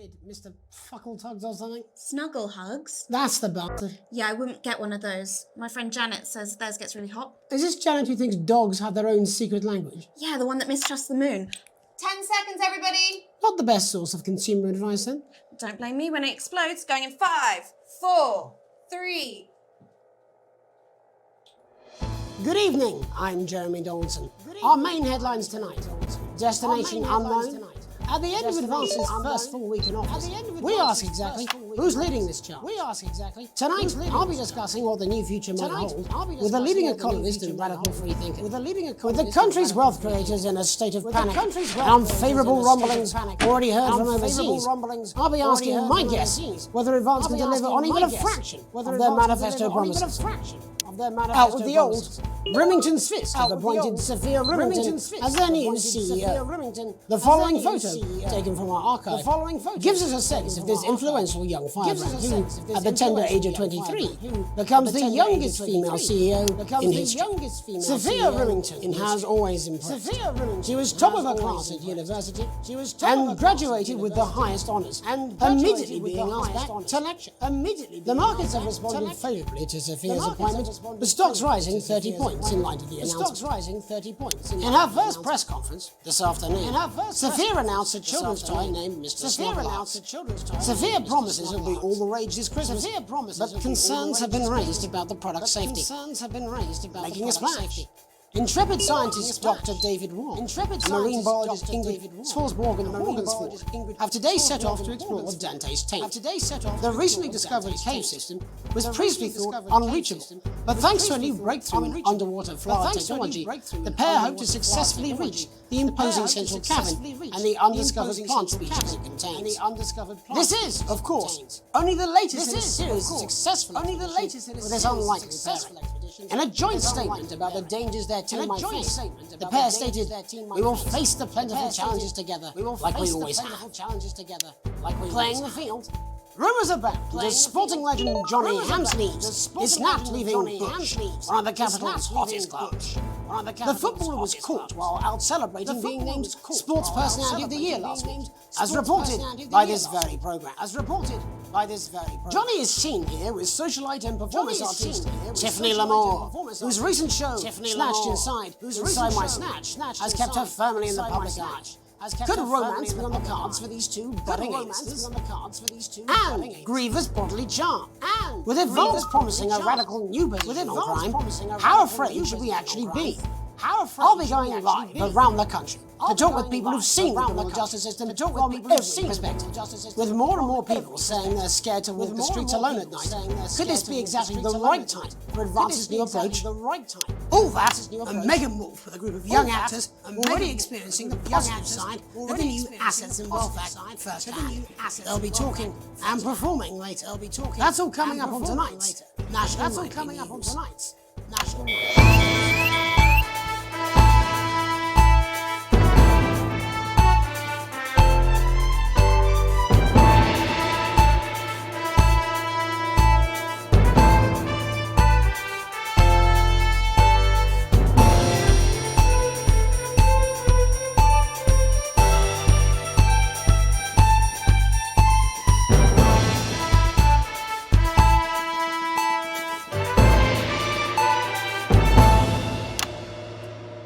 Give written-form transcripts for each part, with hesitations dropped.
kid, Mr. Fuckletugs or something? Snuggle hugs? That's the bastard. Yeah, I wouldn't get one of those. My friend Janet says theirs gets really hot. Is this Janet who thinks dogs have their own secret language? Yeah, the one that mistrusts the moon. 10 seconds, everybody! Not the best source of consumer advice, then. Don't blame me when it explodes. Going in 5, 4, 3... Good evening, I'm Jeremy Dawson. Our main headlines tonight. Destination unknown. At the end of Advance's first full week in office, we ask exactly who's leading this charge. Tonight, I'll be discussing what the new future might hold with a leading economist and radical free thinker. With the country's wealth creators in a state of panic and unfavourable rumblings already heard from overseas, I'll be asking my guess whether Advance can deliver on even a fraction of their manifesto promises. Out with the old Remington Fisk have appointed Sophia Remington as their new CEO. The following photo, taken from our archive, gives us a sense of this influential young firebrand who, at the tender age of 23, becomes the youngest female CEO in history. Sophia Remington has always impressed. She was top of her class at university and graduated with the highest honours, immediately being asked back to lecture. The markets have responded favourably to Sophia's appointment, with stocks rising 30 points in light of the announcement. In her first press conference this afternoon, Sophia announced a children's toy named Mr. Snuggle. Sophia promises it'll be all the rage this Christmas, but concerns have been raised about the product's safety, making a splash. Intrepid scientist Dr. David Wong and marine biologist Ingrid Swarsborg and Morgansford have today set off to explore Dante's taint. The recently discovered cave system was previously thought unreachable, but thanks to a new breakthrough in underwater flower technology, the pair hope to successfully reach the imposing central cavern and the undiscovered plant species it contains. This is, of course, only the latest in a series of successful expeditions with this unlikely pairing. In a joint statement about the dangers their team might face, the pair stated, "We will face the plentiful challenges together, like we always have. Playing the field." Rumours abound that sporting legend Johnny Hamsleeves is snapped leaving Bush, one of the capital's hottest clubs. The footballer was caught while out celebrating being named Sports Personality of the Year last week, as reported by this very programme. Johnny is seen here with socialite and performance artist Tiffany Lamore, whose recent show, Snatched Inside My Snatch, has kept her firmly in the public eye. Could romance be on the cards for these two budding A-listers? And grievous bodily charm. With Advance promising a radical new position on crime, how afraid should we actually be? I'll be going live around the country to talk with people who've seen the criminal justice system from every perspective, with more and more people saying they're scared to walk the streets alone at night. Could this be exactly the right time for Advance's new approach? All that and Megan Wolf with a group of young actors already experiencing the positive side of the new Assets and Wealth Act firsthand. They'll be talking and performing later. That's all coming up on tonight's National News.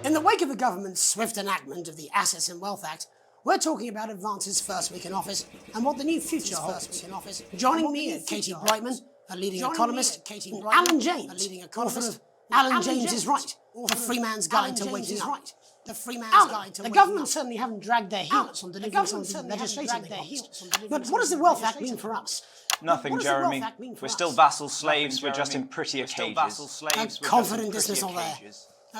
In the wake of the government's swift enactment of the Assets and Wealth Act, we're talking about Advance's first week in office and what the new future holds. Joining me are Katie Brightman, a leading economist, and Alan James, author of Alan James is Right, A Free Man's Guide to Waking Up. Alan, the government certainly haven't dragged their heels on delivering some of the legislation they promised. But what does the Wealth Act mean for us? Nothing, Jeremy. We're still vassal slaves, we're just in prettier cages. A confident dismissal there.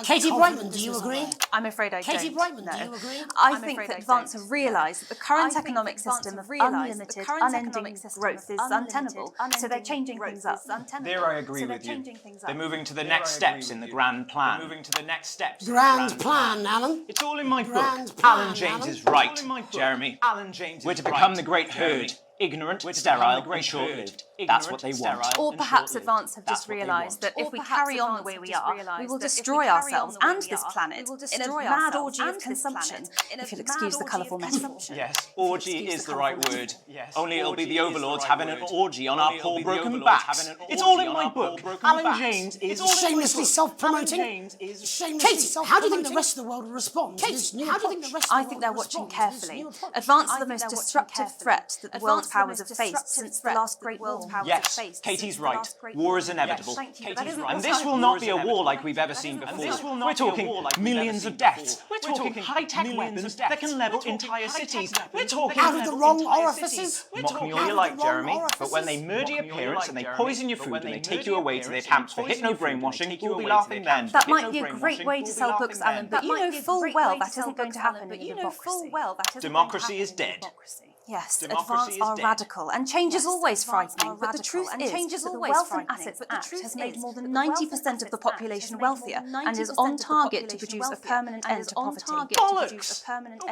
Katie Brightman, do you agree? I'm afraid I don't. Katie Brightman, no. do you agree? I think that Advance have realised that the current economic system of unlimited, unending growth is untenable, so they're changing things up. There I agree with you. They're moving to the next steps in the grand plan. Grand plan, Alan? It's all in my book. Alan James is right, Jeremy. We're to become the great herd, ignorant, sterile, and short-lived. That's what they want. Or perhaps Advance have just realised that if we carry on the way we are, we will destroy ourselves and this planet in a mad orgy of consumption, if you'll excuse the colourful metaphor. Yes, orgy is the right word. Only it'll be the overlords having an orgy on our poor broken backs. It's all in my book. Alan James is shamelessly self-promoting. Katie, how do you think the rest of the world will respond? Katie, how do you think the rest of the world will respond? I think they're watching carefully. Advance are the most disruptive threat that the world powers have faced since the last Great War. Yes, Katie's right. War is inevitable. And this will not be a war like we've ever seen before. We're talking millions of deaths. We're talking high-tech weapons that can level entire cities. We're talking out of the wrong orifices. Mock me all you like, Jeremy, but when they murder your parents and they poison your food and they take you away to their camps for hypno-brainwashing, we'll be laughing then. That might be a great way to sell books, Alan, but you know full well that isn't going to happen in a democracy. Democracy is dead. Yes, Advance are radical, and change is always frightening, but the truth is that the Wealth and Assets Act has made more than 90% of the population wealthier and is on target to produce a permanent end to poverty. Bollocks!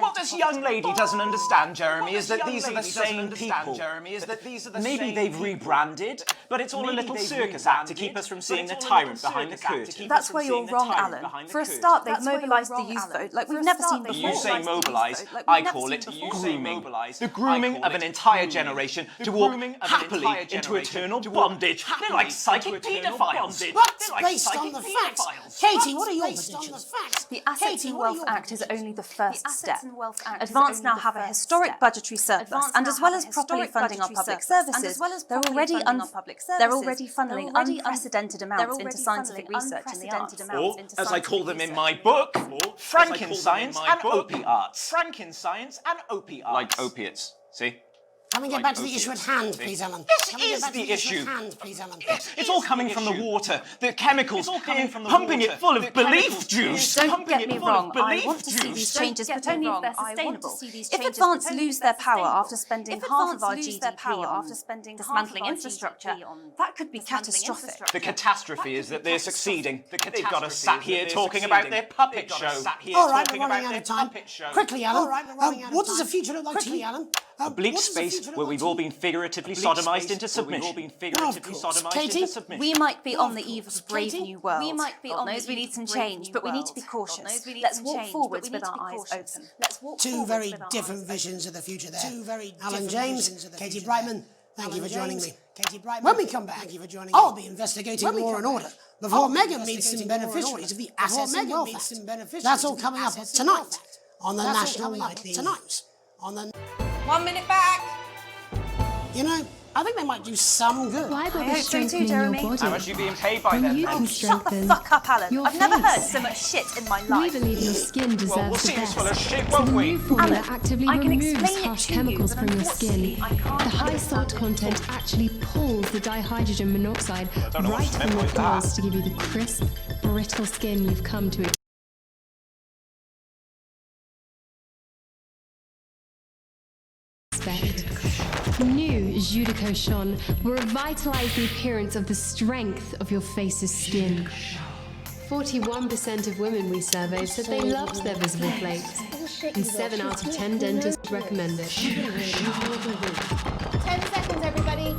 What this young lady doesn't understand, Jeremy, is that these are the same people. Maybe they've rebranded, but it's all a little circus act to keep us from seeing the tyrant behind the curtain. That's where you're wrong, Alan. For a start, they've mobilised the youth vote like we've never seen before. You say mobilise, I call it grooming. The grooming of an entire generation to walk happily into eternal bondage. They're like psychic paedophiles. But based on the facts. Katie, what are your predictions? The Assets and Wealth Act is only the first step. Advance now have a historic budgetary surplus, and as well as properly funding our public services, they're already funneling unprecedented amounts into scientific research in the arts. Or, as I call them in my book, Frankenscience and opiates. Frankenscience and opiates. Like opiates. See? Can we get back to the issue at hand, please, Alan? This is the issue. It's all coming from the water, the chemicals, pumping it full of belief juice. Don't get me wrong, I want to see these changes, but only if they're sustainable. If Advance lose their power after spending half of our GDP on dismantling infrastructure, that could be catastrophic. The catastrophe is that they're succeeding. They've got us sat here talking about their puppet show. All right, we're running out of time. Quickly, Alan. What does the future look like to you, Alan? A bleak space where we've all been figuratively sodomized into submission. Katie, we might be on the eve of a brave new world. God knows we need some change, but we need to be cautious. Let's walk forwards with our eyes open. Two very different visions of the future there. Alan James, Katie Brightman, thank you for joining me. When we come back, I'll be investigating Law and Order before Meghan meets some beneficiaries of the Assets and Wealth Act. That's all coming up tonight on the National Nightly News. 1 minute back. You know, I think they might do some good. Why bother so too, strengthening your Jeremy. body How much are you being paid by when then? you can Shut the strengthen fuck up, Alan. your I've never heard face? so much shit in my We life. believe your skin deserves Well, we'll see the this best. full of shit, So won't the we? new formula Alan, actively I can removes explain it harsh to you, chemicals but from your unfortunately, skin. I can't The high salt understand content actually pulls the dihydrogen monoxide don't know right what's from meant your by that. pores to give you the crisp, brittle skin you've come to expect. New Jus de Cochon will revitalize the appearance of the strength of your face's skin. 41% of women we surveyed said they loved their visible flakes, and 7 out of 10 dentists recommend it. 10 seconds, everybody.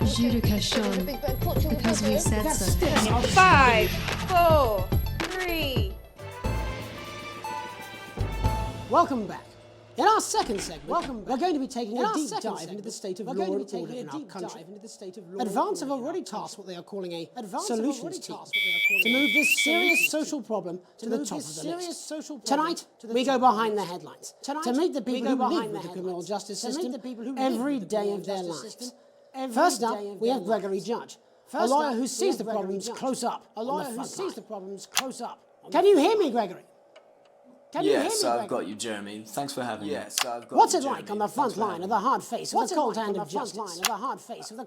Jus de Cochon, because we said so. 5, 4, 3. Welcome back. In our second segment, we're going to be taking a deep dive into the state of law and order in our country. Advance have already tasked what they are calling a solutions team to move this serious social problem to the top of the list. Tonight, we go behind the headlines to meet the people who live with the criminal justice system every day of their lives. First up, we have Gregory Judge, a lawyer who sees the problems close up on the front line. Can you hear me, Gregory? Yes, I've got you, Jeremy. Thanks for having me. What's it like on the front line of the hard face of the cold hand of justice?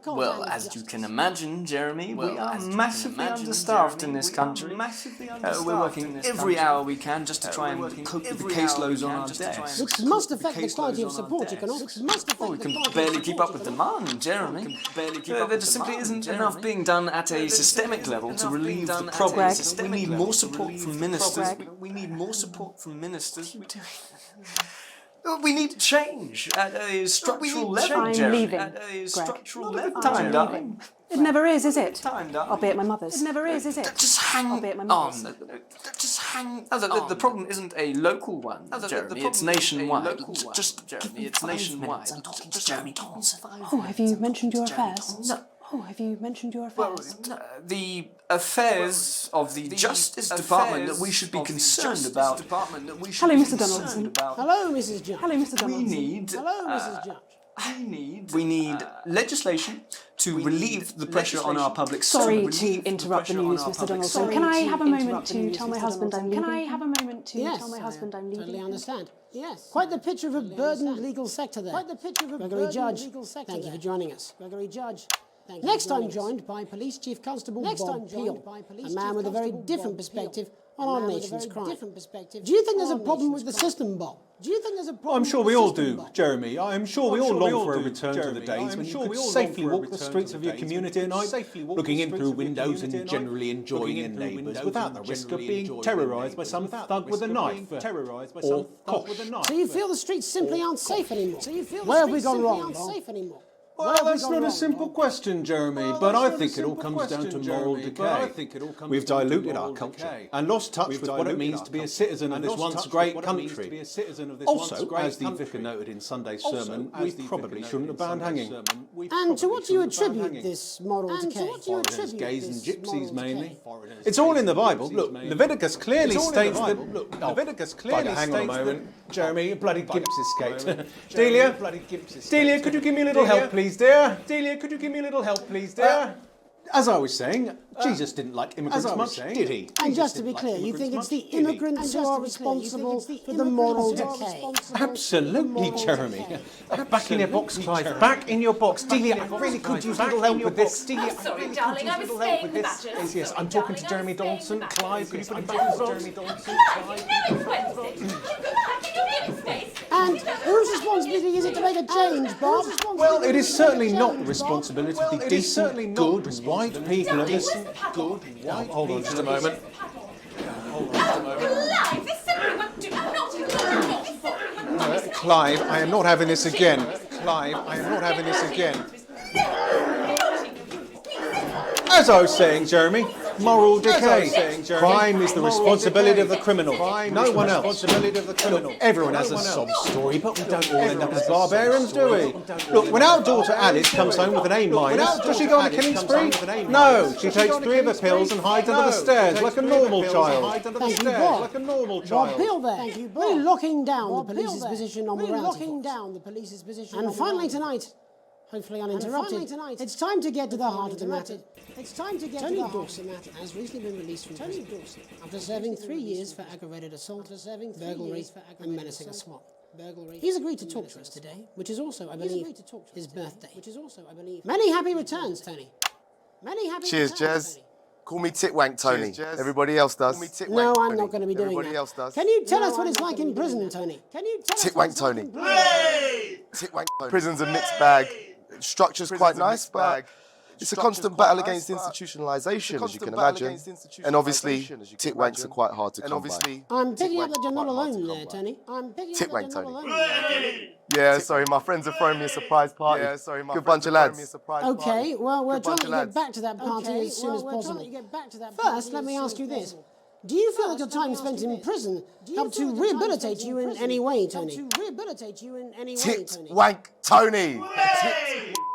Well, as you can imagine, Jeremy, we are massively understaffed in this country. We're working every hour we can just to try and cope with the caseloads on our desks. Which must affect the quality of support you can offer. We can barely keep up with demand, Jeremy. There just simply isn't enough being done at a systemic level to relieve the problem. We need more support from ministers. We need more support from ministers. We need change at a structural level, I'm Jeremy. leaving, At a Greg. structural level. I'm Time, darling. leaving. It never is it? Time, darling. I'll be at my mother's. It never is it? Just hang I'll be at my on. mother's. Just hang on. The problem isn't a local one, Jeremy. It's nationwide. Jeremy, it's nationwide. I'm talking to Jeremy Dawson. Oh, have you mentioned your affairs? No. Oh, have you mentioned your Well, affairs? the affairs of the Justice Department that we should be concerned about. Hello, Mr. Donaldson. Hello, Mrs. Judge. Hello, Mr. We Donaldson. need. Hello, Mrs. Judge. We need legislation to relieve the pressure on our public. Sorry to interrupt the news, Mr. Donaldson. Can I have a moment to tell my husband I'm leaving? Can I have a moment to Yes, tell my husband I'm leaving? Totally understand. Yes. Quite the picture of a burdened legal sector there. Quite the picture of a Gregory Judge. Thank you for joining us. Gregory Judge. Next I'm joined by Police Chief Constable Bob Peel, a man with a very different perspective on our nation's crime. Do you think there's a problem with the system, Bob? Do you think there's a problem? I'm sure we all do, Jeremy. I'm sure we all long for a return to the days when you could safely walk the streets of your community at night, looking in through windows and generally enjoying your neighbours without the risk of being terrorised by some thug with a knife or cosh. So you feel the streets simply aren't safe anymore? Where have we gone wrong, Bob? Well, that's not a simple question, Jeremy, but I think it all comes down to moral decay. We've diluted our culture and lost touch with what it means to be a citizen of this once great country. Also, as the vicar noted in Sunday's sermon, we probably shouldn't have banned hanging. And to what do you attribute this moral decay? Foreigners, gays and gypsies mainly. It's all in the Bible. Look, Leviticus clearly states that... hang on a moment. Jeremy, a bloody gimps escaped. Delia, could you give me a little help, please, dear? Delia, could you give me a little help, please, dear? As I was saying, Jesus didn't like immigrants much, did he? And just to be clear, you think it's the immigrants who are responsible for the moral decay? Absolutely, Jeremy. Back in your box, Clive. Back in your box. Delia, I really could use a little help with this. Delia, Sorry, darling, I was staying with the Badgers. Yes, I'm talking to Jeremy Dawson. Clive, could you put him back in Jeremy Dawson? And whose responsibility is it to make a change, Bob? Well, it is certainly not the responsibility of the decent, good, white people of this... Hold on just a moment. Clive, I am not having this again. Clive, I am not having this again. As I was saying, Jeremy, moral decay. Crime is the responsibility of the criminal. No one else. Look, everyone has a sob story, but we don't all end up as barbarians, do we? Look, when our daughter Alice comes home with an A-, does she go on a killing spree? No, she takes 3 of the pills and hides under the stairs like a normal child. Thank you, Bob. Bob Peel there. We're locking down the police's position on morality. And finally tonight, hopefully uninterrupted, it's time to get to the heart of the matter. Tony Dawson has recently been released from prison after serving 3 years for aggravated assault, burglary, and menacing a swap. He's agreed to talk to us today, which is also, I believe, his birthday. Many happy returns, Tony. Cheers, Jez. Call me Titwank Tony. Everybody else does. No, I'm not going to be doing that. Can you tell us what it's like in prison, Tony? Titwank Tony. Titwank Tony. Prison's a mixed bag. Structure's quite nice, but it's a constant battle against institutionalisation, as you can imagine. And obviously, titwanks are quite hard to come by. I'm picking up that you're not alone there, Tony. Titwank Tony. Yeah, sorry, my friends are throwing me a surprise party. Good bunch of lads. Okay, well, we're trying to get back to that party as soon as possible. First, let me ask you this. Do you feel that your time spent in prison helped to rehabilitate you in any way, Tony? Titwank Tony!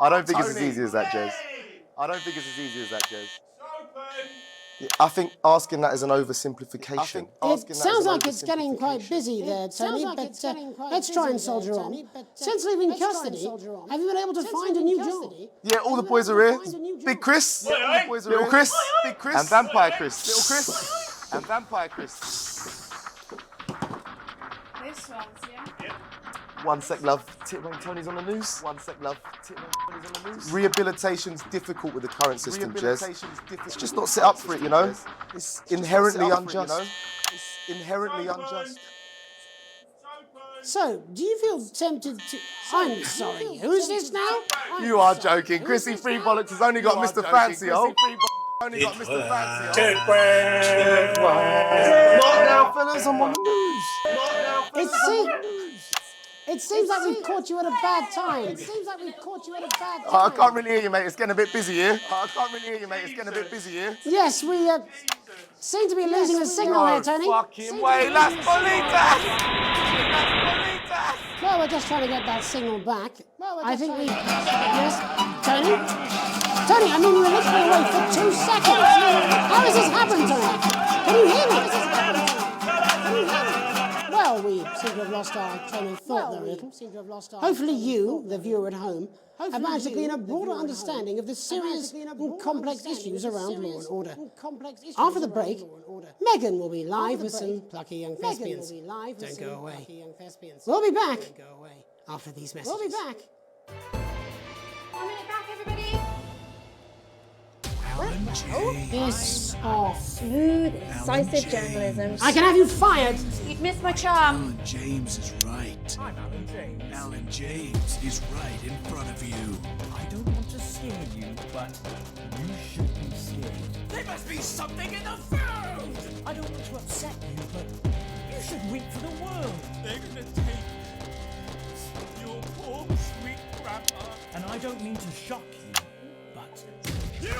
I don't think it's as easy as that, Jez. Yeah, I think asking that is an oversimplification. It sounds like it's getting quite busy there, Tony, but let's try and soldier on. Since leaving custody, have you been able to find a new job? Yeah, all the boys are here. Big Chris, Little Chris, and Vampire Chris. This one's, yeah? One sec, love. Titwank Tony's on the loose. Rehabilitation's difficult with the current system, Jez. It's just not set up for it, you know? It's inherently unjust. So, do you feel tempted to... I'm sorry, who's this now? You are joking. Chrissy Free Bollocks has only got Mr. Fancy, oh. Not now, fellas, I'm on the news. It seems like we've caught you at a bad time. It seems like we've caught you at a bad time. I can't really hear you, mate. It's getting a bit busy here. Yes, we seem to be losing the signal here, Tony. Fucking way, Las Bolitas! Well, we're just trying to get that signal back. I think we... Yes, Tony? Tony, I mean, we were literally away for 2 seconds. How has this happened, Tony? Can you hear me? Well, we seem to have lost our train of thought there a little. Hopefully you, the viewer at home, have managed to gain a broader understanding of the serious and complex issues around law and order. After the break, Megan will be live with some plucky young thespians. Don't go away. We'll be back after these messages. We'll be back. 1 minute back, everybody. Piss off. Smooth, incisive journalism. I can have you fired. You'd missed my charm. Alan James is right. I'm Alan James. Alan James is right in front of you. I don't want to scare you, but you should be scared. There must be something in the food! I don't want to upset you, but you should weep for the world. They're gonna take your poor sweet grandma. And I don't mean to shock you, but you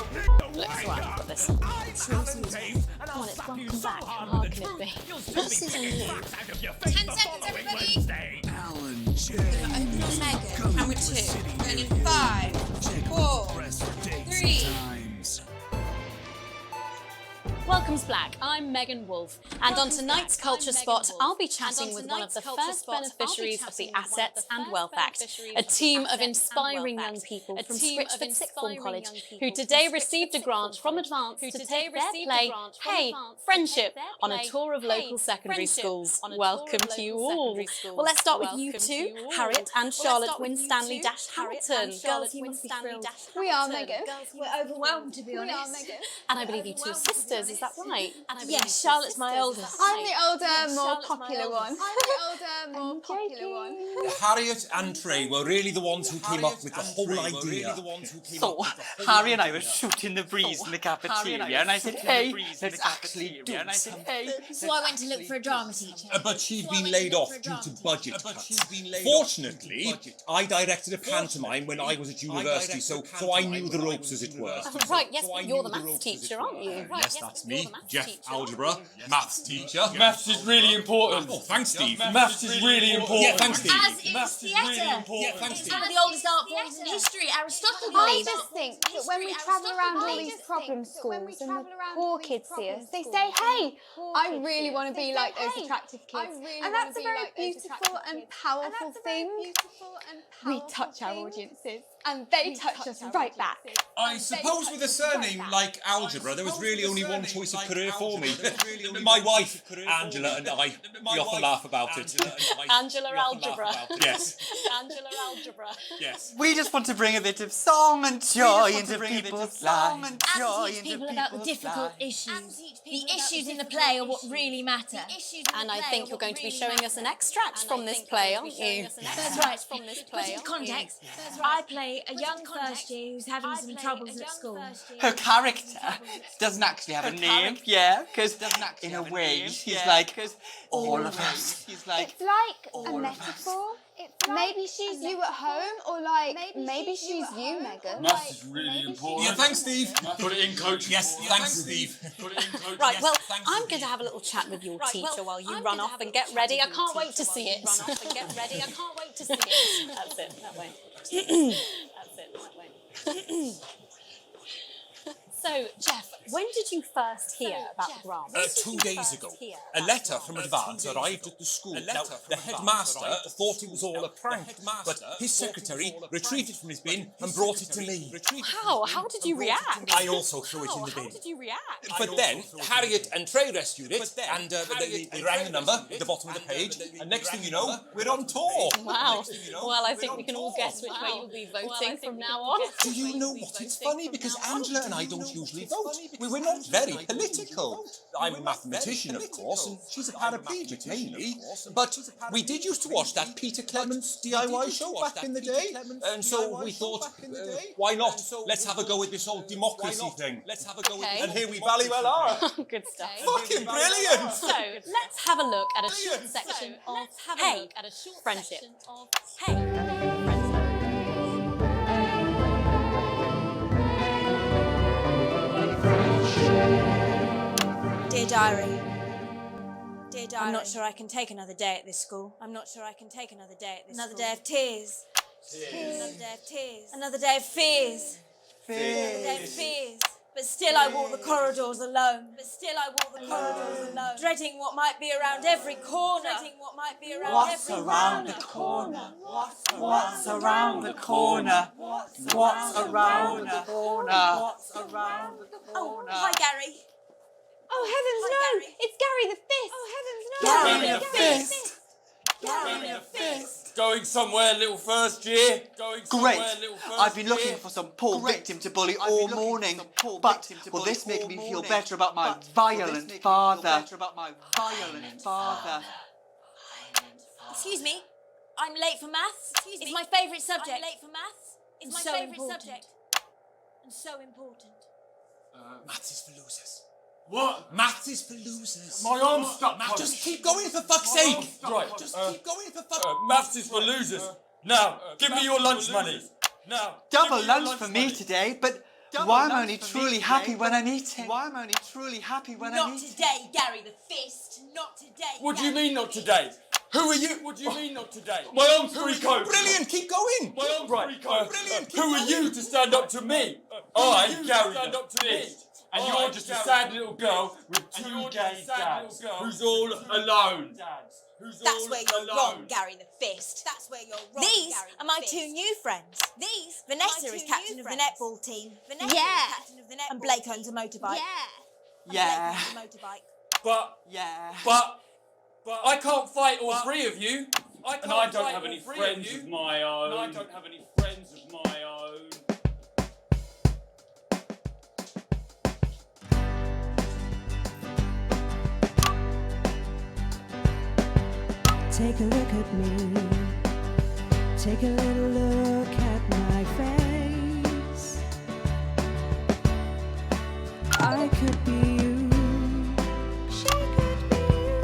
Let's put this. I'm Alan James, and I'll slap you so hard with the Can it be? you'll still be getting crap out of your face 10 the seconds, following everybody. Wednesday. Open Alan on Megan. And with 2. Going in 5, 4, 3. Welcome to Black. I'm Megan Wolfe, and on tonight's Culture Spot, I'll be chatting with one of the first beneficiaries of the Assets and Wealth Act, a team of inspiring young people from Scritchford Sixth Form College, who today received a grant from Advance to take their play, Hey, Friendship, on a tour of local secondary schools. Welcome to you all. Well, let's start with you two, Harriet and Charlotte Winstanley-Hamilton. Girls, you must be thrilled. We are, Megan. We're overwhelmed, to be honest. And I believe you two are sisters, is that right? Yes, Charlotte's my oldest. I'm the older, more popular one. Harriet and Trey were really the ones who came up with the whole idea. So, Harry and I were shooting the breeze in the cafeteria, and I said, hey, let's actually do something. So I went to look for a drama teacher. But she'd been laid off due to budget cuts. Fortunately, I directed a pantomime when I was at university, so I knew the ropes, as it were. Right, yes, you're the maths teacher, aren't you? Yes, that's me, Jeff Algebra, maths teacher. Maths is really important. Oh, thanks, Steve. Maths is really important. Yeah, thanks, Steve. As is theatre. Yeah, thanks, It's Steve. one of the oldest art forms in history. Aristotle believed. I just think that when we travel around all these problem schools and the poor kids see us, they say, hey, I really want to be like those attractive kids. And that's a very beautiful and powerful thing. We touch our audiences and they touch us right back. I suppose with a surname like Algebra, there was really only one choice of career for me. My wife, Angela, and I, we often laugh about it. Angela Algebra. Yes. Angela Algebra. Yes. We just want to bring a bit of song and joy into people's lives. And teach people about the difficult issues. The issues in the play are what really matter. And I think you're going to be showing us an extract from this play, aren't you? That's right. Put in context, I play a young first year who's having some troubles at school. Her character doesn't actually have a name, yeah, because in a way she's like all of us. She's like It's like a metaphor. Maybe she's you at home, or like maybe she's you, Megan. Maths is really important. Yeah, thanks, Steve. Put it in, coach. Yes, thanks, Steve. Put it in, coach. Right, well, I'm going to have a little chat with your teacher while you run off and get ready. I can't wait to see it. Run off and get ready. I can't wait to see it. That's it, that way. That's it, that way. So, Jeff, when did you first hear about the grant? 2 days ago, a letter from Advance arrived at the school. Now, the headmaster thought it was all a prank, but his secretary retrieved it from his bin and brought it to me. How? How did you react? I also threw it in the bin. How did you react? But then, Harriet and Trey rescued it, and they rang the number at the bottom of the page, and next thing you know, we're on tour. Wow. Well, I think we can all guess which way you'll be voting from now on. Do you know what? It's funny, because Angela and I don't usually vote. We're not very political. I'm a mathematician, of course, and she's a paraplegic, mainly. But we did used to watch that Peter Clements DIY show back in the day, and so we thought, why not? Let's have a go with this old democracy thing. Let's have a go with it. And here we valley well are. Good stuff. Fucking brilliant! So let's have a look at a short section of friendship. Dear Diary. Dear Diary. I'm not sure I can take another day at this school. Another day of tears. Another day of tears. Another day of fears. Another day of fears. But still I walk the corridors alone. Dreading what might be around every corner. What's around the corner? What's around the corner? What's around the corner? Oh, hi Gary. Oh heavens no! It's Gary the Fist! Oh Gary the Fist! Gary the Fist! Going somewhere, little first year? Great! I've been looking for some poor victim to bully all morning, but will this make me feel better about my violent father? Excuse me, I'm late for maths. It's my favourite subject. It's my favourite subject. And so important. Maths is for losers. What? Maths is for losers. My arm's stuck. Just keep going for fuck's sake. Right. Just keep going for fuck's sake. Maths is for losers. Now, give me your lunch money. Now. Double lunch for me today, but why am I only truly happy when I'm eating? Not today, Gary the Fist. Not today. What do you mean not today? Who are you? What do you mean not today? My arm's free coat. Brilliant, keep going. My arm's free coat. Brilliant. Who are you to stand up to me? I'm Gary the Fist. And you're just a sad little girl with two gay dads who's all alone. That's where you're wrong, Gary the Fist. These are my two new friends. Vanessa is captain of the netball team. And Blake owns a motorbike. Yeah. But I can't fight all three of you. And I don't have any friends of my own. Take a look at me. Take a little look at my face. I could be you. She could be you.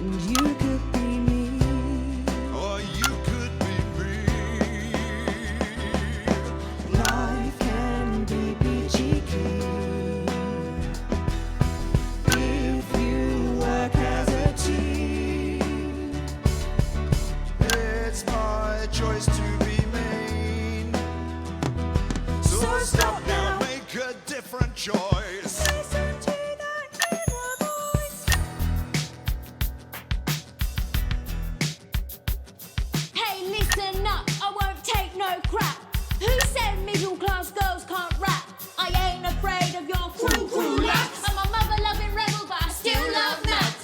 And you could be me. Or you could be me. Life can be peachy keen if you work as a team. It's my choice to be mean. So stop now, make a different choice. Listen to that inner voice. Hey, listen up, I won't take no crap. Who said middle class girls can't rap? I ain't afraid of your cruel lads. I'm a mother-loving rebel, but I still love maths.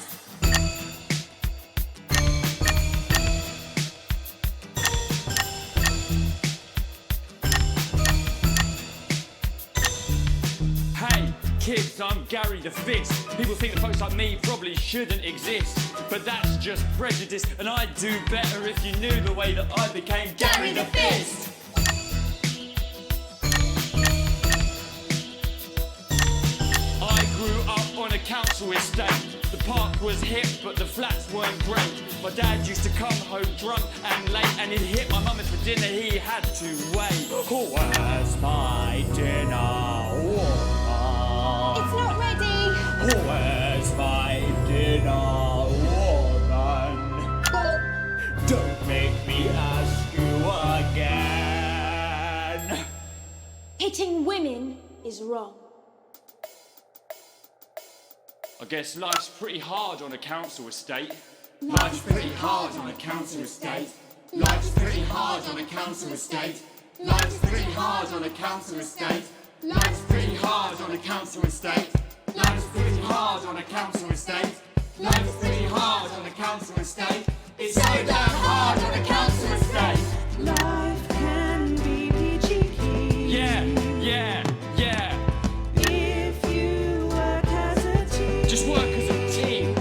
Hey, kids, I'm Gary the Fist. People think that folks like me probably shouldn't exist, but that's just prejudice, and I'd do better if you knew the way that I became Gary the Fist. I grew up on a council estate. The park was hip, but the flats weren't great. My dad used to come home drunk and late, and he'd hit my mum, and for dinner he had to wait. Where's my dinner? It's not ready. Where's my dinner, woman? Don't make me ask you again. Hitting women is wrong. I guess life's pretty hard on a council estate. Life's pretty hard on a council estate. Life's pretty hard on a council estate. Life's pretty hard on a council estate. Life's pretty hard on a council estate. Life's pretty hard on a council estate. Life's pretty hard on a council estate. It's so damn hard on a council estate. Life can be peachy keen. Yeah. If just work as a team.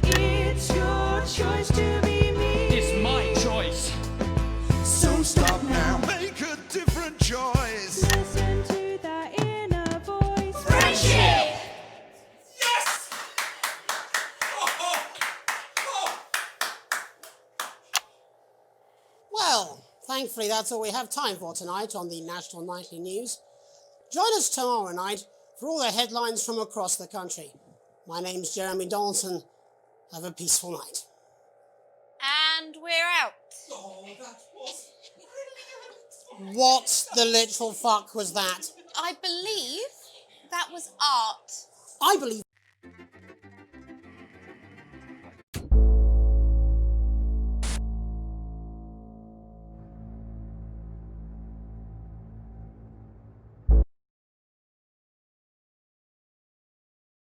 It's your choice to be me. It's my choice. So stop now. Make a different choice. Listen to that inner voice. Friendship! Well, thankfully that's all we have time for tonight on the National Nightly News. Join us tomorrow night for all the headlines from across the country. My name's Jeremy Donaldson. Have a peaceful night. And we're out. Oh, that was brilliant. What the literal fuck was that? I believe that was art. I believe